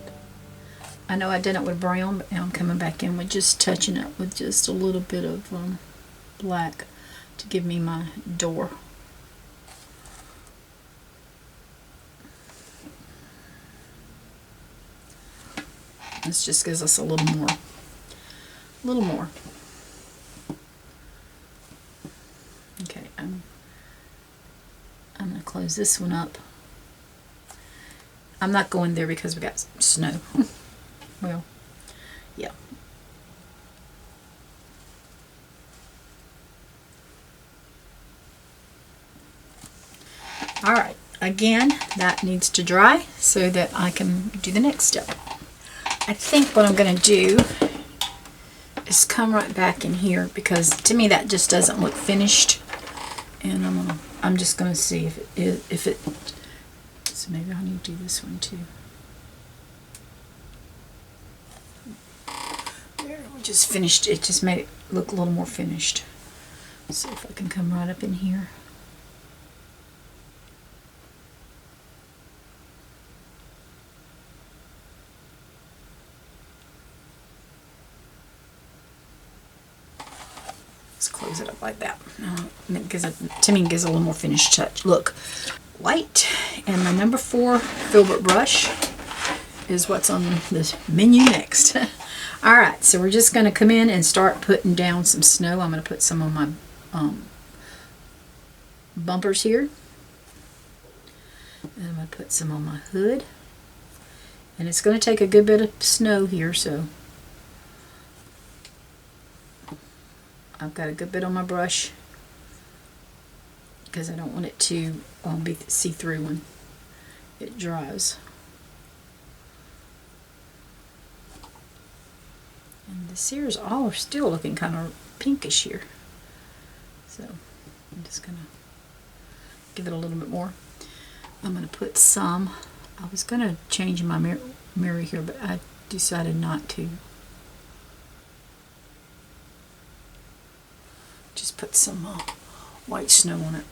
I know I did it with brown, but now I'm coming back in with just touching it with just a little bit of black to give me my door. This just gives us a little more. Okay, I'm going to close this one up. I'm not going there because we got snow. Well, yeah. Alright, again, that needs to dry so that I can do the next step. I think what I'm going to do is come right back in here because to me that just doesn't look finished. And I'm just going to see if it so maybe I need to do this one too. There, we just finished it. Just made it look a little more finished. See if I can come right up in here. Let's close it up like that. To me, it gives a little more finished touch. Look. White, and my number 4 Filbert brush is what's on this menu next. Alright, so we're just going to come in and start putting down some snow. I'm going to put some on my bumpers here. And I'm going to put some on my hood. And it's going to take a good bit of snow here, so I've got a good bit on my brush, because I don't want it to be see-through when it dries. And this here is all still looking kind of pinkish here. So I'm just going to give it a little bit more. I'm going to put some, I was going to change my mirror here, but I decided not to. Just put some white snow on it.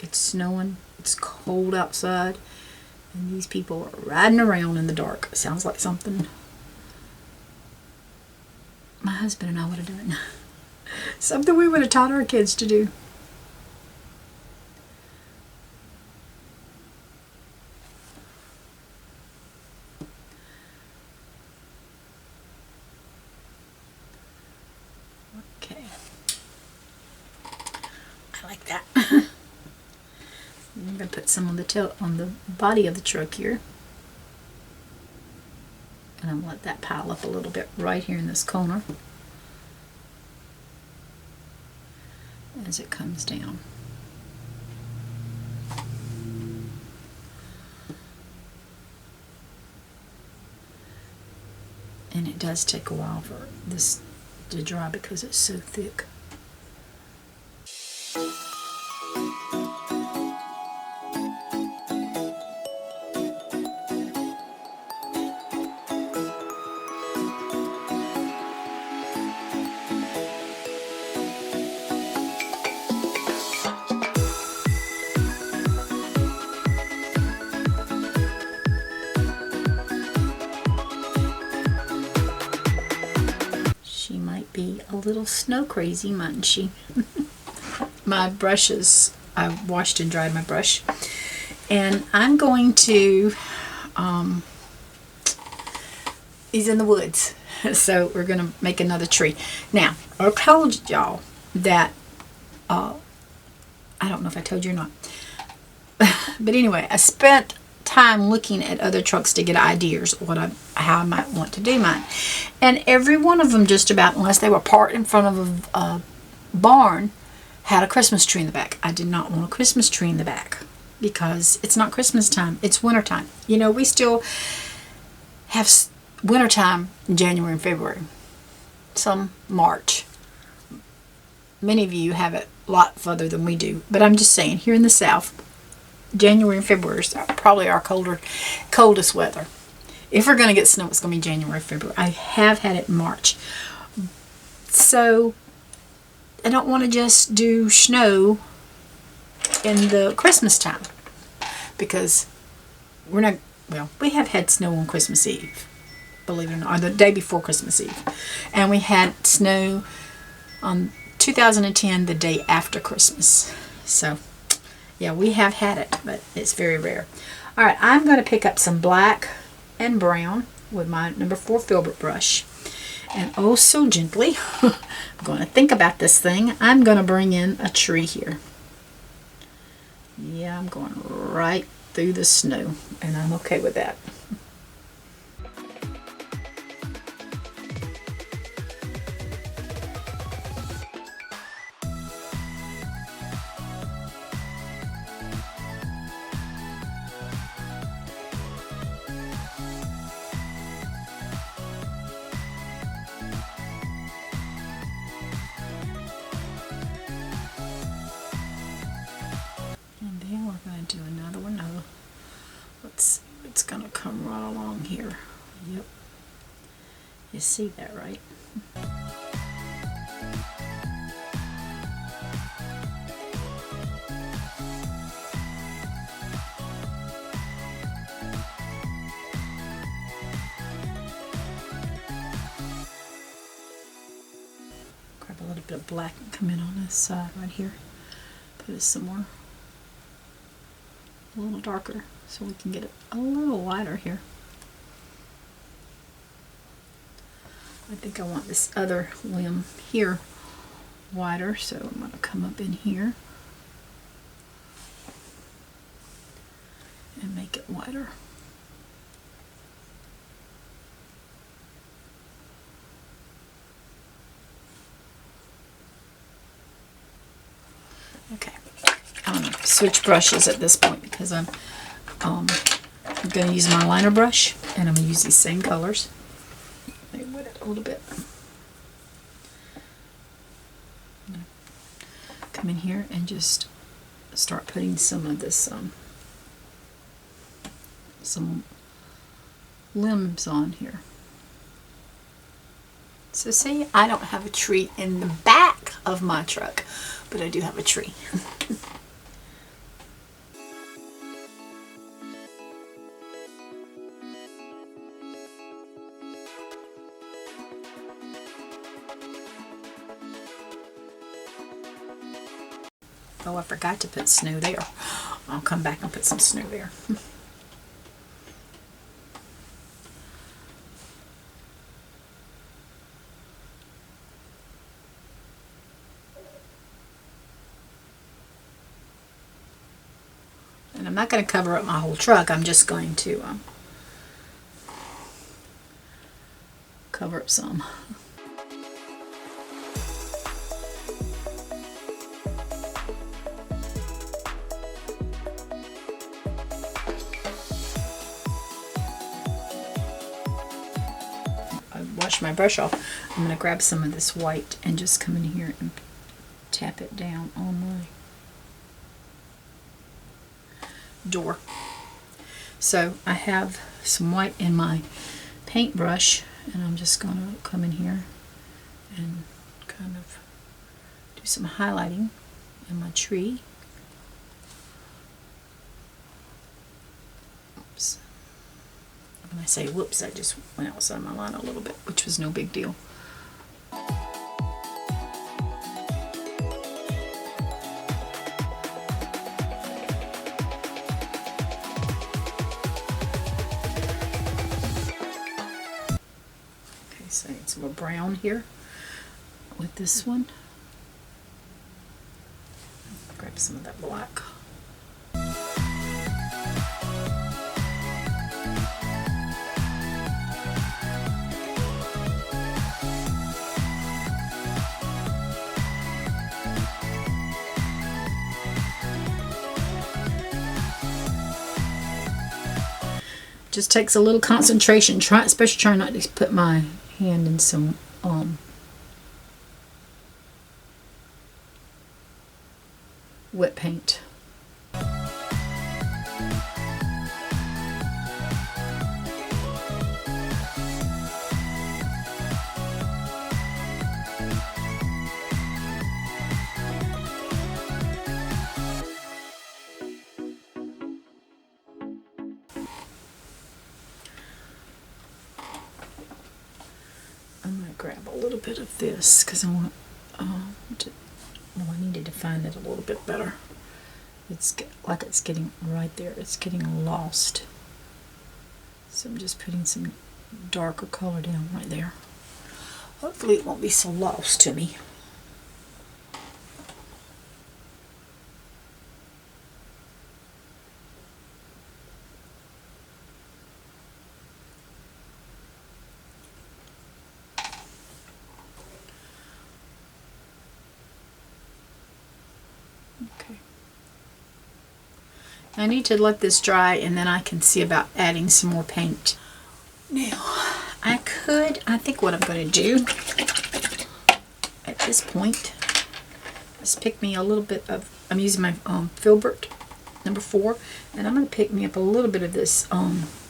It's snowing, it's cold outside, and these people are riding around in the dark. It sounds like something my husband and I would have done. Something we would have taught our kids to do. Okay. I like that. I'm going to put some on the body of the truck here. And I'm going to let that pile up a little bit right here in this corner as it comes down. And it does take a while for this to dry because it's so thick. She might be a little snow crazy, mightn't she? My brushes, I washed and dried my brush. And I'm going to, he's in the woods. So we're going to make another tree. Now, I told y'all that, I don't know if I told you or not. But anyway, I spent time looking at other trucks to get ideas how I might want to do mine. And every one of them, just about, unless they were parked in front of a barn, had a Christmas tree in the back. I did not want a Christmas tree in the back because it's not Christmas time. It's winter time. You know, we still have winter time in January and February. Some March. Many of you have it a lot further than we do. But I'm just saying, here in the South, January and February is probably our coldest weather. If we're going to get snow, it's going to be January, February. I have had it in March. So I don't want to just do snow in the Christmas time because we're not, well, we have had snow on Christmas Eve, believe it or not, or the day before Christmas Eve. And we had snow on 2010, the day after Christmas. So yeah, we have had it, but it's very rare. All right, I'm going to pick up some black and brown with my number 4 Filbert brush. And oh so gently, I'm going to think about this thing. I'm going to bring in a tree here. Yeah, I'm going right through the snow, and I'm okay with that. Do another one. No, it's gonna come right along here. Yep, you see that, right? Grab a little bit of black and come in on this side right here. Put it some more. A little darker so we can get it a little wider here. I think I want this other limb here wider, so I'm going to come up in here and make it wider. Okay. I'm going to switch brushes at this point because I'm going to use my liner brush and I'm going to use these same colors. Let me wet it a little bit. I'm going to come in here and just start putting some of this, some limbs on here. So see, I don't have a tree in the back of my truck, but I do have a tree. Oh, I forgot to put snow there. I'll come back and put some snow there. And I'm not going to cover up my whole truck. I'm just going to cover up some. wash my brush off, I'm going to grab some of this white and just come in here and tap it down on my door. So I have some white in my paintbrush, and I'm just going to come in here and kind of do some highlighting in my tree. Oops. When I say whoops, I just went outside my line a little bit, which was no big deal. Okay, so it's a little brown here with this one. Grab some of that black. Just takes a little concentration. Especially trying not to put my hand in some wet paint. I'm going to grab a little bit of this because I want well, I need to define it a little bit better. It's like it's getting right there. It's getting lost. So I'm just putting some darker color down right there. Hopefully it won't be so lost to me. Okay. I need to let this dry, and then I can see about adding some more paint. Now, I think what I'm going to do at this point is pick me a little bit of, I'm using my Filbert number 4, and I'm going to pick me up a little bit of this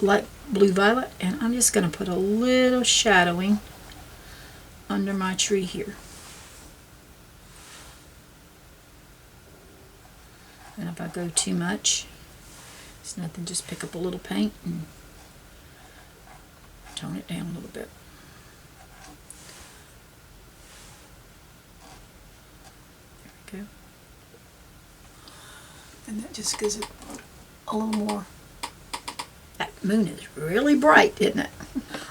light blue violet, and I'm just going to put a little shadowing under my tree here. And if I go too much, it's nothing, just pick up a little paint and tone it down a little bit. There we go. And that just gives it a little more. That moon is really bright, isn't it?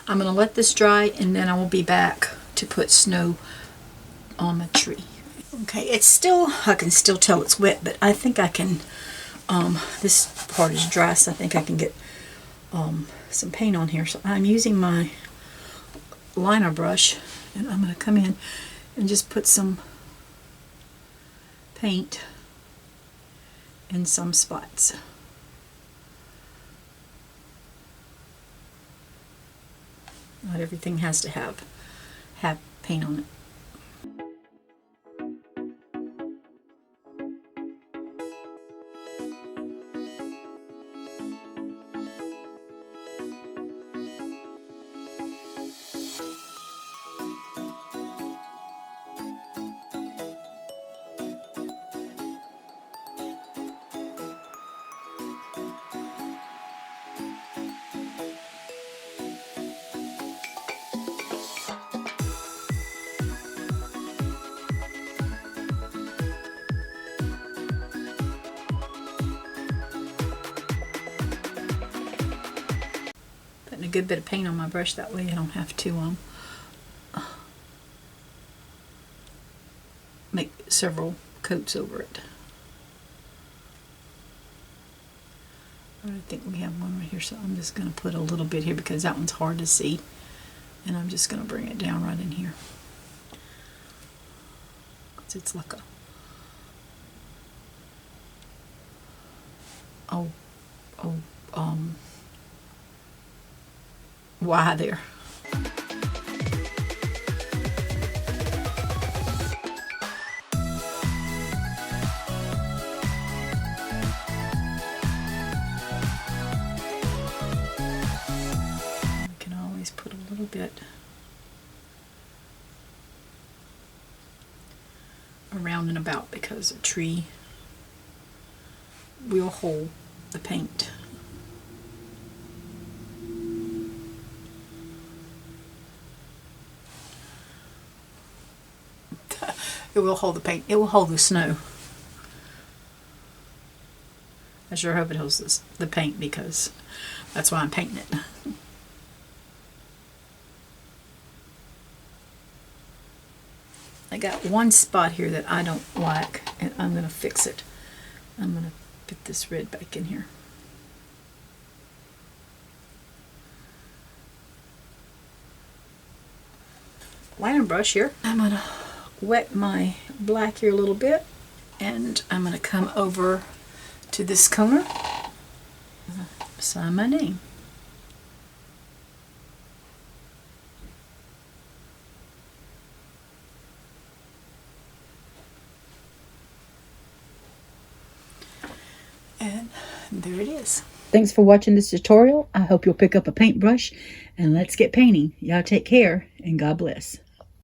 I'm going to let this dry, and then I will be back to put snow on my tree. Okay, it's still, I can still tell it's wet, but I think I can, this part is dry, so I think I can get some paint on here. So I'm using my liner brush, and I'm going to come in and just put some paint in some spots. Not everything has to have paint on it. A good bit of paint on my brush, that way I don't have to make several coats over it. I think we have one right here, so I'm just going to put a little bit here because that one's hard to see, and I'm just going to bring it down right in here. It's like a why there. bit around and about because a tree will hold the paint. It will hold the paint. It will hold the snow. I sure hope it holds the paint because that's why I'm painting it. I got one spot here that I don't like, and I'm going to fix it. I'm going to put this red back in here. Liner brush here. I'm going to wet my black here a little bit, and I'm going to come over to this corner, sign my name. And there it is. Thanks for watching this tutorial. I hope you'll pick up a paintbrush and let's get painting. Y'all take care and God bless.